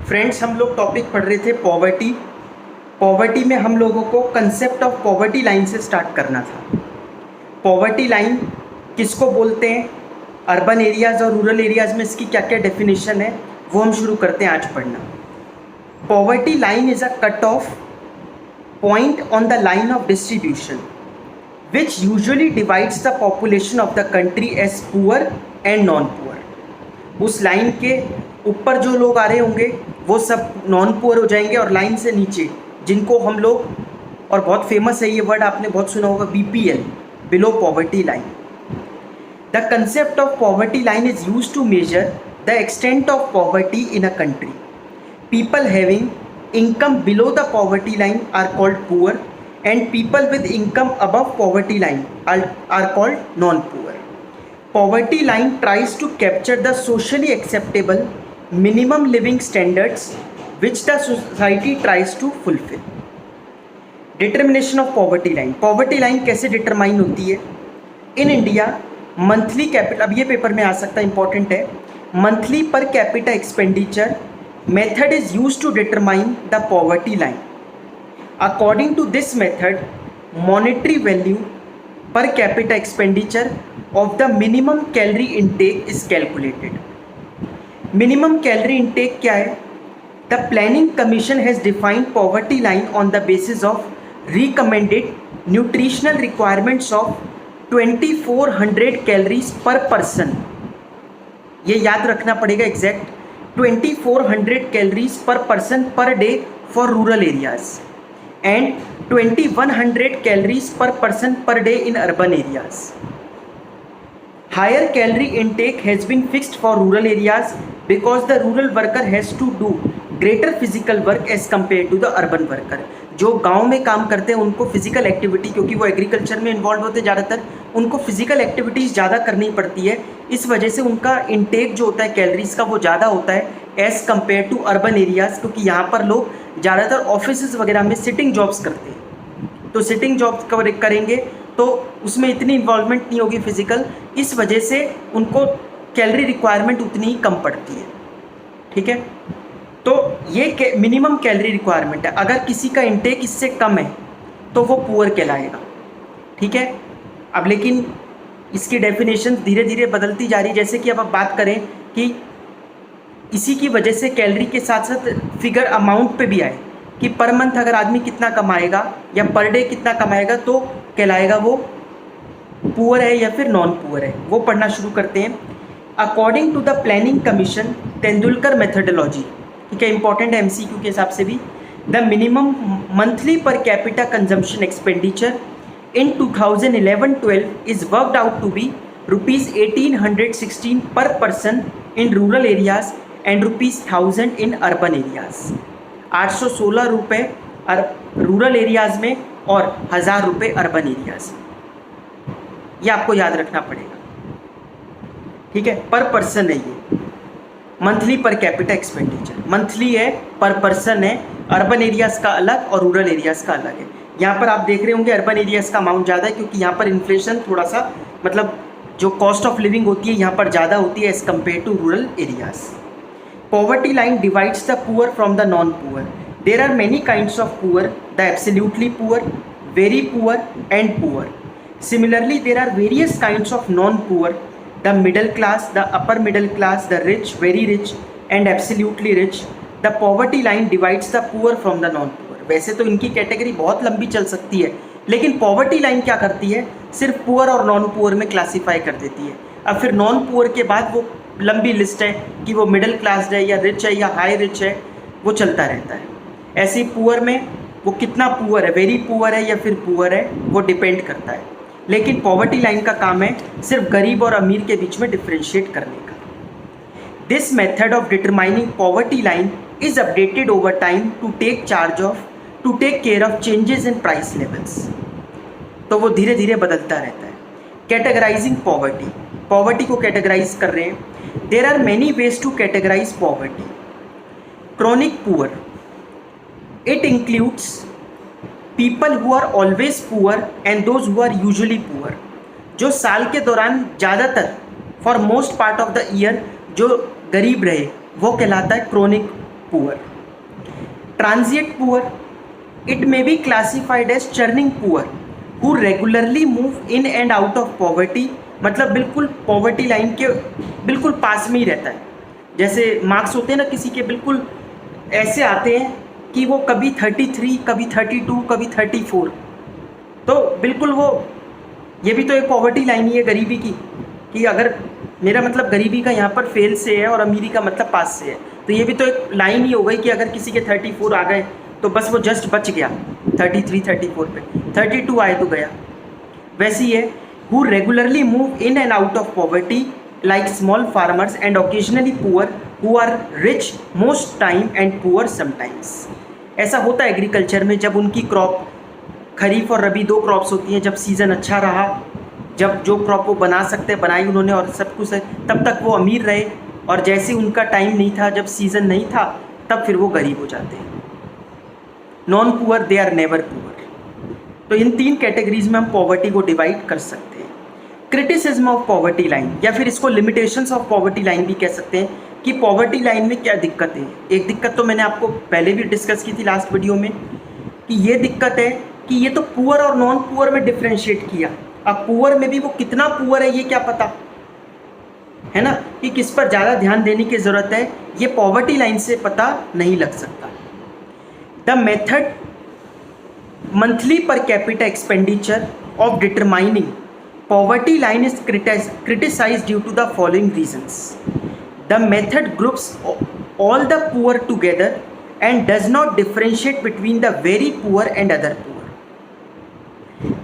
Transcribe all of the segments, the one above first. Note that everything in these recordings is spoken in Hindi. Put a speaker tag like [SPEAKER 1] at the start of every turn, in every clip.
[SPEAKER 1] फ्रेंड्स, हम लोग टॉपिक पढ़ रहे थे पॉवर्टी। पॉवर्टी में हम लोगों को कंसेप्ट ऑफ पॉवर्टी लाइन से स्टार्ट करना था। पॉवर्टी लाइन किसको बोलते हैं, अर्बन एरियाज़ और रूरल एरियाज़ में इसकी क्या क्या डेफिनेशन है, वो हम शुरू करते हैं आज पढ़ना। Poverty line is a cut off point on the line of distribution which usually divides the population of the country as poor and non poor. उस लाइन के ऊपर जो लोग आ रहे होंगे वो सब नॉन पुअर हो जाएंगे, और लाइन से नीचे जिनको हम लोग, और बहुत फेमस है ये वर्ड, आपने बहुत सुना होगा, BPL, below poverty line. The concept of poverty line is used to measure the extent of poverty in a country. People having income below the poverty line are called poor, and people with income above poverty line are called non-poor. Poverty line tries to capture the socially acceptable minimum living standards which the society tries to fulfill. Determination of poverty line. Poverty line कैसे determine होती है? In India, monthly capital, अब ये पेपर में आ सकता है, important है, monthly per capita expenditure method is used to determine the poverty line. According to this method, monetary value per capita expenditure of the minimum calorie intake is calculated. Minimum calorie intake क्या है? The Planning Commission has defined poverty line on the basis of recommended nutritional requirements of 2400 calories per person. ये याद रखना पड़ेगा exact, 2400 calories per person per day for rural areas and 2100 calories per person per day in urban areas. Higher calorie intake has been fixed for rural areas because the rural worker has to do greater physical work as compared to the urban worker. जो गांव में काम करते हैं उनको फिजिकल एक्टिविटी, क्योंकि वो एग्रीकल्चर में इन्वॉल्व होते हैं ज़्यादातर, उनको फिजिकल एक्टिविटीज़ ज़्यादा करनी पड़ती है। इस वजह से उनका इंटेक जो होता है कैलोरीज का वो ज़्यादा होता है as compare to urban areas, क्योंकि यहाँ पर लोग ज़्यादातर ऑफिस वगैरह में सिटिंग जॉब्स करते हैं। तो सिटिंग जॉब्स करेंगे तो उसमें इतनी इन्वॉल्वमेंट नहीं होगी फिजिकल, इस वजह से उनको कैलोरी रिक्वायरमेंट उतनी ही कम पड़ती है। ठीक है, तो ये मिनिमम कैलोरी रिक्वायरमेंट है। अगर किसी का इंटेक इससे कम है तो वो पुअर कहलाएगा। ठीक है, अब लेकिन इसकी डेफिनेशन धीरे धीरे बदलती जा रही है। जैसे कि अब आप बात करें कि इसी की वजह से कैलोरी के साथ साथ फिगर अमाउंट पे भी आए कि पर मंथ अगर आदमी कितना कमाएगा या पर डे कितना कमाएगा तो कहलाएगा वो पुअर है या फिर नॉन पुअर है, वो पढ़ना शुरू करते हैं। According to the planning commission Tendulkar methodology, ठीक है, इंपॉर्टेंट है MCQ के हिसाब से भी, the minimum monthly per capita consumption expenditure in 2011-12 is worked out to be rupees 1816 per person in rural areas and rupees 1000 in urban areas. 816 रुपये रूरल एरियाज़ में और 1000 रुपये अर्बन एरियाज़ में। ये आपको याद रखना पड़ेगा। ठीक है, पर पर्सन है ये, monthly per capita expenditure monthly है, पर पर्सन है, अर्बन एरियाज़ का अलग और रूरल एरियाज़ का अलग है। यहाँ पर आप देख रहे होंगे अर्बन एरियाज़ का अमाउंट ज़्यादा है, क्योंकि यहाँ पर इन्फ्लेशन थोड़ा सा, मतलब जो कॉस्ट ऑफ लिविंग होती है यहाँ पर ज़्यादा होती है as compare to rural areas. Poverty line divides the poor from the non poor. There are many kinds of poor, the absolutely poor, very poor and poor. Similarly there are various kinds of non poor, the middle class, the upper middle class, the rich, very rich and absolutely rich. The poverty line divides the poor from the non poor. वैसे तो इनकी कैटेगरी बहुत लंबी चल सकती है, लेकिन पॉवर्टी लाइन क्या करती है, सिर्फ पुअर और नॉन पुअर में क्लासीफाई कर देती है। अब फिर नॉन पुअर के बाद वो लंबी लिस्ट है कि वो मिडिल क्लास है या रिच है या हाई रिच है, वो चलता रहता है। ऐसे ही पुअर में वो कितना पुअर है, वेरी पुअर है या फिर पुअर है, वो डिपेंड करता है। लेकिन पॉवर्टी लाइन का काम है सिर्फ गरीब और अमीर के बीच में डिफ्रेंशिएट करने का। This method of determining poverty line is updated over time to take care of changes in price levels. तो वो धीरे धीरे बदलता रहता है। कैटेगराइजिंग पॉवर्टी को कैटेगराइज कर रहे हैं। There are many ways to categorise poverty. Chronic poor, it includes people who are always poor and those who are usually poor. जो साल के दौरान ज़्यादातर for most part of the year जो गरीब रहे वो कहलाता है chronic poor. Transient poor, it may be classified as churning poor who regularly move in and out of poverty, मतलब बिल्कुल पॉवर्टी लाइन के बिल्कुल पास में ही रहता है. जैसे मार्क्स होते हैं ना किसी के, बिल्कुल ऐसे आते हैं कि वो कभी 33, कभी 32, कभी 34, तो बिल्कुल वो, ये भी तो एक पॉवर्टी लाइन ही है गरीबी की, कि अगर मेरा मतलब गरीबी का यहाँ पर फेल से है और अमीरी का मतलब पास से है, तो ये भी तो एक लाइन ही हो गई कि अगर किसी के 34 आ गए तो बस वो जस्ट बच गया 33, 34 पे, 32 आए तो गया. वैसी है who regularly move in and out of poverty like small farmers and occasionally poor who are rich most time and poor sometimes. ऐसा होता है एग्रीकल्चर में, जब उनकी क्रॉप, खरीफ और रबी 2 क्रॉप्स होती हैं, जब सीज़न अच्छा रहा, जब जो क्रॉप वो बना सकते बनाई उन्होंने और सब कुछ है, तब तक वो अमीर रहे, और जैसे उनका टाइम नहीं था, जब सीज़न नहीं था, तब फिर वो गरीब हो जाते हैं. Non poor they are never poor. तो इन 3 कैटेगरीज में हम पॉवर्टी को डिवाइड कर सकते हैं. क्रिटिसिज्म ऑफ पॉवर्टी लाइन, या फिर इसको लिमिटेशंस ऑफ पॉवर्टी लाइन भी कह सकते हैं, कि पॉवर्टी लाइन में क्या दिक्कत है. एक दिक्कत तो मैंने आपको पहले भी डिस्कस की थी लास्ट वीडियो में, कि ये दिक्कत है कि ये तो पुअर और नॉन पुअर में डिफ्रेंशिएट किया. अब पुअर में भी वो कितना पुअर है ये क्या पता है ना, कि किस पर ज़्यादा ध्यान देने की ज़रूरत है, ये पॉवर्टी लाइन से पता नहीं लग सकता. The method monthly per capita expenditure of determining poverty line is criticized due to the following reasons. The method groups all the poor together and does not differentiate between the very poor and other poor.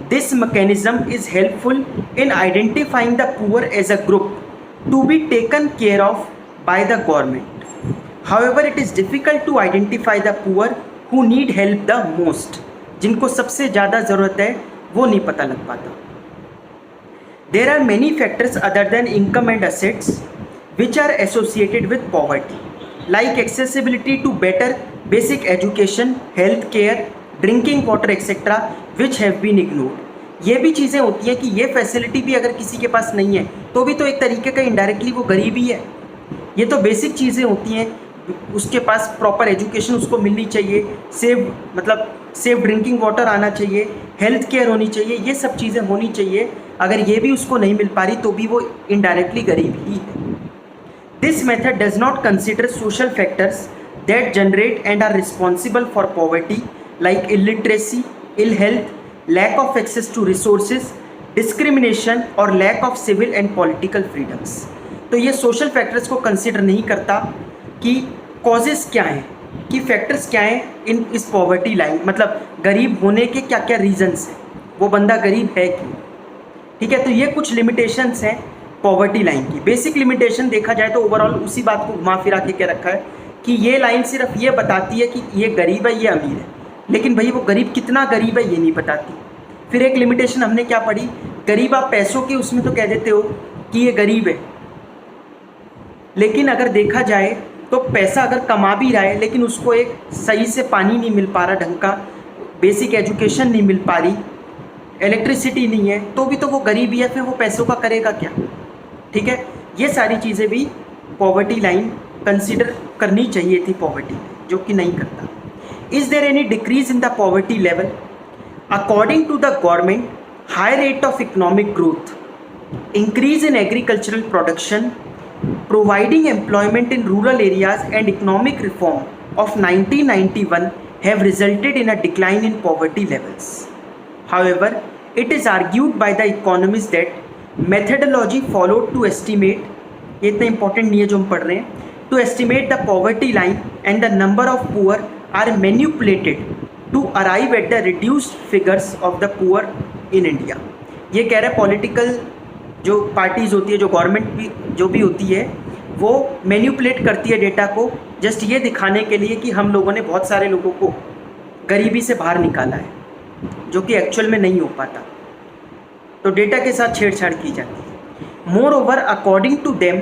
[SPEAKER 1] This mechanism is helpful in identifying the poor as a group to be taken care of by the government. However, it is difficult to identify the poor who need help the most. जिनको सबसे ज़्यादा ज़रूरत है वो नहीं पता लग पाता. There are many factors other than income and assets which are associated with poverty, like accessibility to better basic education, health care, drinking water etc., which have been ignored. ये भी चीज़ें होती हैं कि ये फैसिलिटी भी अगर किसी के पास नहीं है तो भी तो एक तरीके का इनडायरेक्टली वो गरीब ही है. ये तो बेसिक चीज़ें होती हैं, उसके पास प्रॉपर एजुकेशन उसको मिलनी चाहिए, सेफ ड्रिंकिंग वाटर आना चाहिए, हेल्थ केयर होनी चाहिए, ये सब चीज़ें होनी चाहिए. अगर ये भी उसको नहीं मिल पा रही तो भी वो इनडायरेक्टली गरीब ही है. This method does not consider social factors that generate and are responsible for poverty like illiteracy, ill health, lack of access to resources, discrimination और lack of civil and political freedoms. तो ये सोशल फैक्टर्स को कंसिडर नहीं करता कि कॉजेज़ क्या हैं, कि फैक्टर्स क्या हैं इन इस पॉवर्टी लाइन, मतलब गरीब होने के क्या क्या रीजंस हैं, वो बंदा गरीब है क्यों. ठीक है, तो ये कुछ लिमिटेशंस हैं पॉवर्टी लाइन की. बेसिक लिमिटेशन देखा जाए तो ओवरऑल उसी बात को घुमा फिरा के क्या रखा है कि ये लाइन सिर्फ ये बताती है कि ये गरीब है, ये अमीर है, लेकिन भाई वो गरीब कितना गरीब है ये नहीं बताती. फिर एक लिमिटेशन हमने क्या पढ़ी, गरीब आप पैसों के उसमें तो कह देते हो कि ये गरीब है, लेकिन अगर देखा जाए तो पैसा अगर कमा भी रहा है लेकिन उसको एक सही से पानी नहीं मिल पा रहा, ढंग का बेसिक एजुकेशन नहीं मिल पा रही, इलेक्ट्रिसिटी नहीं है, तो भी तो वो गरीब ही है, फिर वो पैसों का करेगा क्या. ठीक है, ये सारी चीज़ें भी पॉवर्टी लाइन कंसीडर करनी चाहिए थी पॉवर्टी, जो कि नहीं करता. Is there any decrease in the poverty level? According to the government, high rate of economic growth, increase in agricultural production, providing employment in rural areas and economic reform of 1991 have resulted in a decline in poverty levels. However, it is argued by the economists that methodology followed to estimate, ये इतना important नहीं है जो हम पढ़ रहे हैं, to estimate the poverty line and the number of poor are manipulated to arrive at the reduced figures of the poor in India. ये कह रहे हैं पॉलिटिकल जो पार्टीज़ होती है, जो गवर्नमेंट भी जो भी होती है, वो मैनिपुलेट करती है डेटा को जस्ट ये दिखाने के लिए कि हम लोगों ने बहुत सारे लोगों को गरीबी से बाहर निकाला है, जो कि एक्चुअल में नहीं हो पाता. तो डेटा के साथ छेड़छाड़ की जाती है. More over, according to them,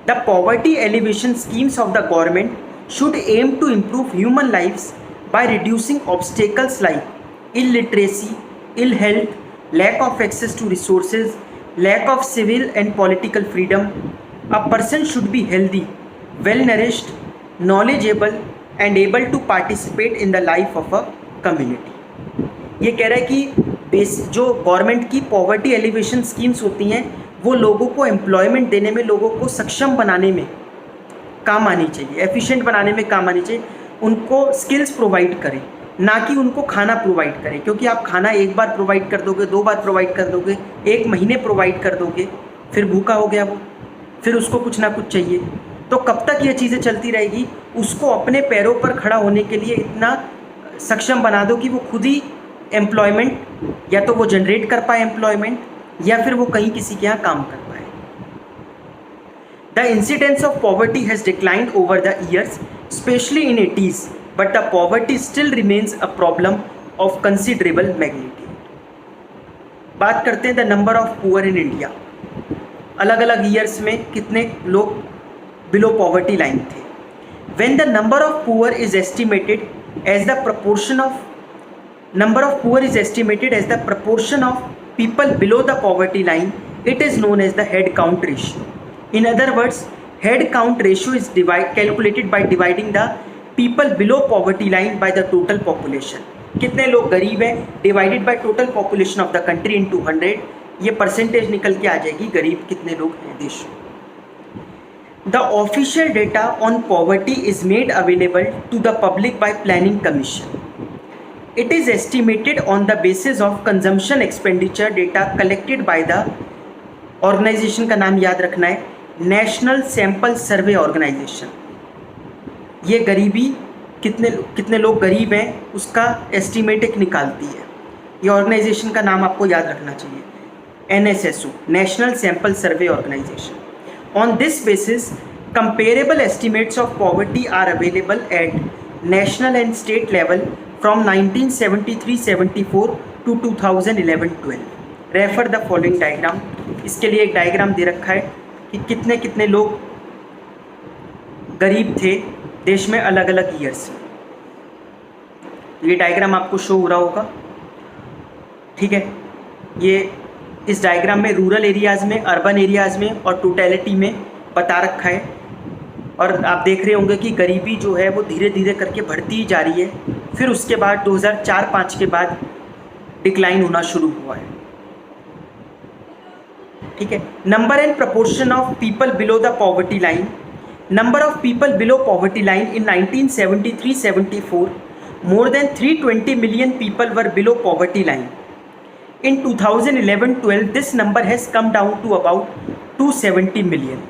[SPEAKER 1] the poverty alleviation schemes of the government should aim to improve human lifes by reducing obstacles like illiteracy, ill health, lack of access to resources, lack of civil and political freedom. A person should be healthy, well nourished, knowledgeable and able to participate in the life of a community। ये कह रहा है कि जो गवर्नमेंट की पॉवर्टी एलिवेशन स्कीम्स होती हैं वो लोगों को एम्प्लॉयमेंट देने में, लोगों को सक्षम बनाने में काम आनी चाहिए, एफिशिएंट बनाने में काम आनी चाहिए, उनको स्किल्स प्रोवाइड करें, ना कि उनको खाना प्रोवाइड करें। क्योंकि आप खाना एक बार प्रोवाइड कर दोगे, 2 बार प्रोवाइड कर दोगे, 1 महीने प्रोवाइड कर दोगे, फिर भूखा हो गया वो, फिर उसको कुछ ना कुछ चाहिए। तो कब तक ये चीज़ें चलती रहेगी? उसको अपने पैरों पर खड़ा होने के लिए इतना सक्षम बना दो कि वो खुद ही एम्प्लॉयमेंट, या तो वो जनरेट कर पाए एम्प्लॉयमेंट, या फिर वो कहीं किसी के यहाँ काम कर पाए। The incidence of poverty has declined over the years, specially in 80s, but the poverty still remains a problem of considerable magnitude। बात करते हैं the number of poor in India. अलग अलग ईयर्स में कितने लोग बिलो पॉवर्टी लाइन थे। When the number of poor is estimated as the proportion of people below the poverty line, it is known as the head count ratio। In other words, head count ratio is calculated by dividing the people below poverty line by the total population। कितने लोग गरीब हैं divided by total population of the country in 200, ये परसेंटेज निकल के आ जाएगी गरीब कितने लोग हैं देश में। The official data on poverty is made available to the public by planning commission. It is estimated on the basis of consumption expenditure data collected by the organisation का नाम याद रखना है, नेशनल सैंपल सर्वे ऑर्गेनाइजेशन। ये गरीबी कितने लोग गरीब हैं उसका एस्टिमेट एक निकालती है। ये ऑर्गेनाइजेशन का नाम आपको याद रखना चाहिए, NSSO, national sample survey organisation. On this basis comparable estimates of poverty are available at national and state level from 1973-74 to 2011-12। Refer the following diagram. इसके लिए एक डायग्राम दे रखा है कि कितने कितने लोग गरीब थे देश में अलग अलग ईयर्स में। ये डायग्राम आपको शो हो रहा होगा, ठीक है। ये इस डायग्राम में रूरल एरियाज़ में, अर्बन एरियाज़ में और टोटलिटी में बता रखा है। और आप देख रहे होंगे कि गरीबी जो है वो धीरे धीरे करके बढ़ती ही जा रही है। फिर उसके बाद 2004-05 के बाद डिक्लाइन होना शुरू हुआ है, ठीक है। Number and proportion of people below the poverty line. Number of people below poverty line in 1973-74, more than 320 million people were below poverty line। In 2011-12, this number has come down to about 270 million।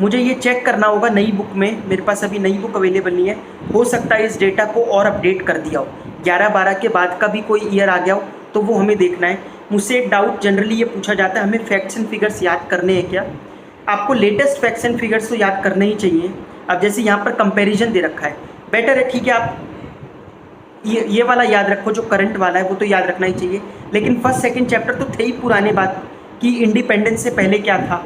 [SPEAKER 1] मुझे ये चेक करना होगा नई बुक में, मेरे पास अभी नई बुक अवेलेबल नहीं है, हो सकता है इस डेटा को और अपडेट कर दिया हो, 11-12 के बाद का भी कोई ईयर आ गया हो तो वो हमें देखना है। मुझसे एक डाउट जनरली ये पूछा जाता है, हमें फैक्ट्स एंड फिगर्स याद करने हैं क्या? आपको लेटेस्ट फैक्ट्स एंड फिगर्स तो याद करने ही चाहिए। अब जैसे यहाँ पर कंपैरिजन दे रखा है, बेटर है, ठीक है, आप ये वाला याद रखो, जो करंट वाला है वो तो याद रखना ही चाहिए। लेकिन फर्स्ट सेकंड चैप्टर तो थे ही पुराने बात कि इंडिपेंडेंस से पहले क्या था,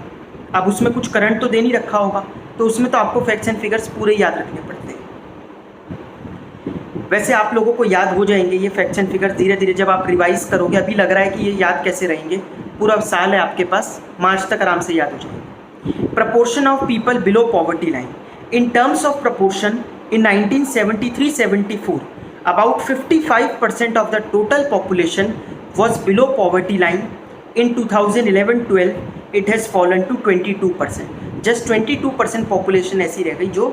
[SPEAKER 1] अब उसमें कुछ करंट तो दे नहीं रखा होगा, तो उसमें तो आपको फैक्ट्स एंड फिगर्स पूरे याद रखने पड़ते हैं। वैसे आप लोगों को याद हो जाएंगे ये फैक्ट्स एंड फिगर्स धीरे धीरे जब आप रिवाइज करोगे। अभी लग रहा है कि ये याद कैसे रहेंगे, पूरा साल है आपके पास, मार्च तक आराम से याद हो जाएंगे। Proportion of people below poverty line. In terms of proportion, in 1973-74, about 55% of the total population was below poverty line। In 2011-12, it has fallen to 22%। Just 22% population ऐसी रह गई जो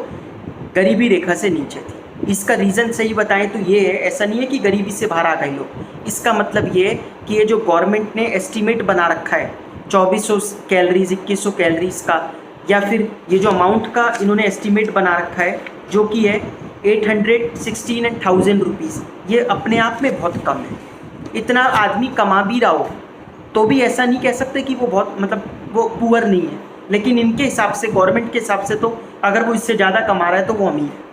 [SPEAKER 1] गरीबी रेखा से नीचे थी। इसका रीज़न सही बताएं तो ये है, ऐसा नहीं है कि गरीबी से बाहर आ गए लोग। इसका मतलब ये है कि ये जो गवर्नमेंट ने एस्टीमेट बना रखा है 2400 कैलोरीज, 2100 कैलोरीज का, या फिर ये जो अमाउंट का इन्होंने एस्टीमेट बना रखा है जो कि है 816 and 1000 रुपीज़, ये अपने आप में बहुत कम है। इतना आदमी कमा भी रहा हो तो भी ऐसा नहीं कह सकते कि वो बहुत, मतलब वो पुअर नहीं है, लेकिन इनके हिसाब से, गवर्नमेंट के हिसाब से तो अगर वो इससे ज़्यादा कमा रहा है तो वो अमीर है।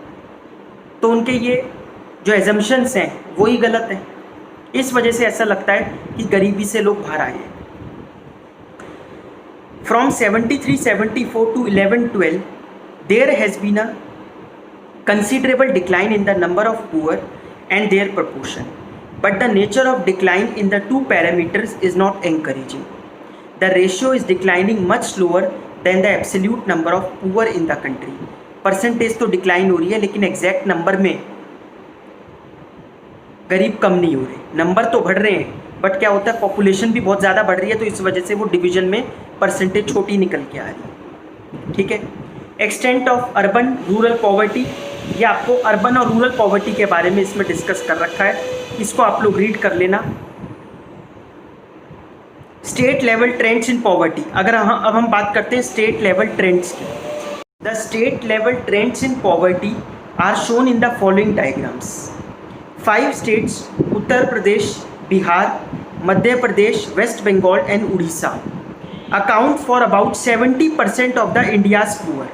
[SPEAKER 1] तो उनके ये जो एजम्पशंस हैं वो ही गलत हैं। इस वजह से ऐसा लगता है कि गरीबी से लोग बाहर आए हैं। From 73-74 to 11-12, there has been a considerable decline in the number of poor and their proportion, but the nature of decline in the two parameters is not encouraging। The ratio is declining much slower than the absolute number of poor in the country। Percentage तो डिक्लाइन हो रही है, लेकिन एग्जैक्ट नंबर में गरीब कम नहीं हो रहे, नंबर तो बढ़ रहे हैं, बट क्या होता है पॉपुलेशन भी बहुत ज़्यादा बढ़ रही है, तो इस वजह से वो डिवीजन में परसेंटेज छोटी निकल के आ रही है। ठीक है, extent of urban rural poverty, ये आपको अर्बन और रूरल पॉवर्टी के बारे में इसमें डिस्कस कर रखा है, इसको आप लोग रीड कर लेना। State level trends in poverty, अगर अब हम बात करते हैं स्टेट लेवल ट्रेंड्स की। The state level trends in poverty are shown in the following diagrams. 5 states Uttar Pradesh, Bihar, Madhya Pradesh, west Bengal and Orissa account for about 70% of the India's poor.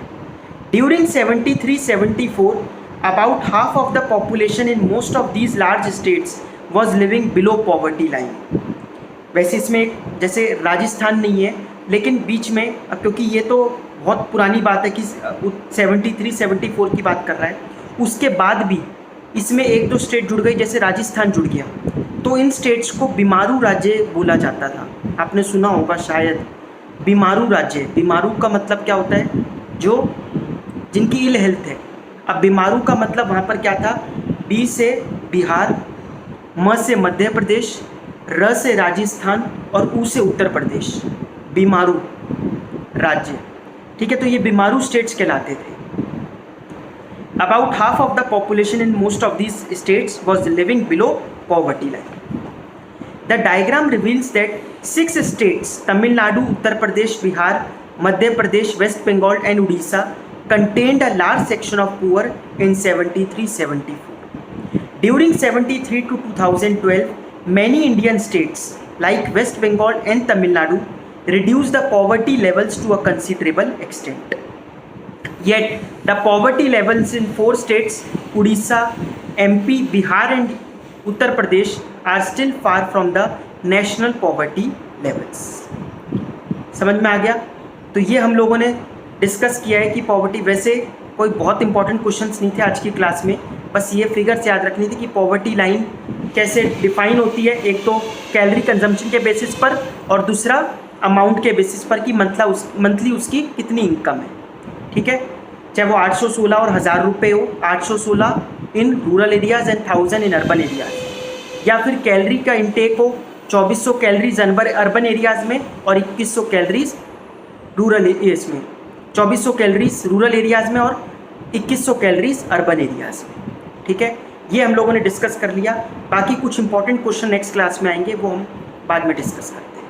[SPEAKER 1] During 73-74, about half of the population in most of these large states was living below poverty line. वैसे इसमें जैसे राजस्थान नहीं है, लेकिन बीच में, अब क्योंकि ये तो बहुत पुरानी बात है कि 73-74 की बात कर रहा है, उसके बाद भी इसमें 1-2 स्टेट जुड़ गई, जैसे राजस्थान जुड़ गया, तो इन स्टेट्स को बीमारू राज्य बोला जाता था। आपने सुना होगा शायद बीमारू राज्य। बीमारू का मतलब क्या होता है, जो जिनकी इल हेल्थ है। अब बीमारू का मतलब वहाँ पर क्या था, बी से बिहार, म से मध्य प्रदेश, र से राजस्थान और ऊ से उत्तर प्रदेश, बीमारू राज्य। ठीक है, तो ये बीमारू स्टेट्स कहलाते थे। About half of the population in most of these states was living below poverty line. The diagram reveals that 6 states, Tamil Nadu, Uttar Pradesh, Bihar, Madhya Pradesh, West Bengal and Odisha contained a large section of poor in 73-74. During 73 to 2012, many Indian states like West Bengal and Tamil Nadu reduced the poverty levels to a considerable extent. Yet, the poverty levels in 4 states, Odisha, MP, Bihar and Uttar Pradesh are still far from the national poverty levels. समझ में आ गया? तो ये हम लोगों ने डिस्कस किया है कि पॉवर्टी, वैसे कोई बहुत इंपॉर्टेंट क्वेश्चंस नहीं थे आज की क्लास में, बस ये फिगर्स याद रखनी थी कि पॉवर्टी लाइन कैसे डिफाइन होती है, एक तो कैलोरी कंजम्पशन के बेसिस पर और दूसरा अमाउंट के बेसिस पर कि मंथली उसकी कितनी इनकम है। ठीक है, चाहे वो 816 और 1000 रुपये हो, 816 in rural areas and 1000 in urban areas, या फिर कैलोरी का इंटेक हो 2400 कैलोरीज अर्बन एरियाज़ में और 2100 कैलोरीज रूरल एरियाज़ में, 2400 कैलोरीज रूरल एरियाज़ में और 2100 कैलोरीज अर्बन एरियाज़ में। ठीक है, ये हम लोगों ने डिस्कस कर लिया। बाकी कुछ इंपॉर्टेंट क्वेश्चन नेक्स्ट क्लास में आएंगे, वो हम बाद में डिस्कस करते हैं।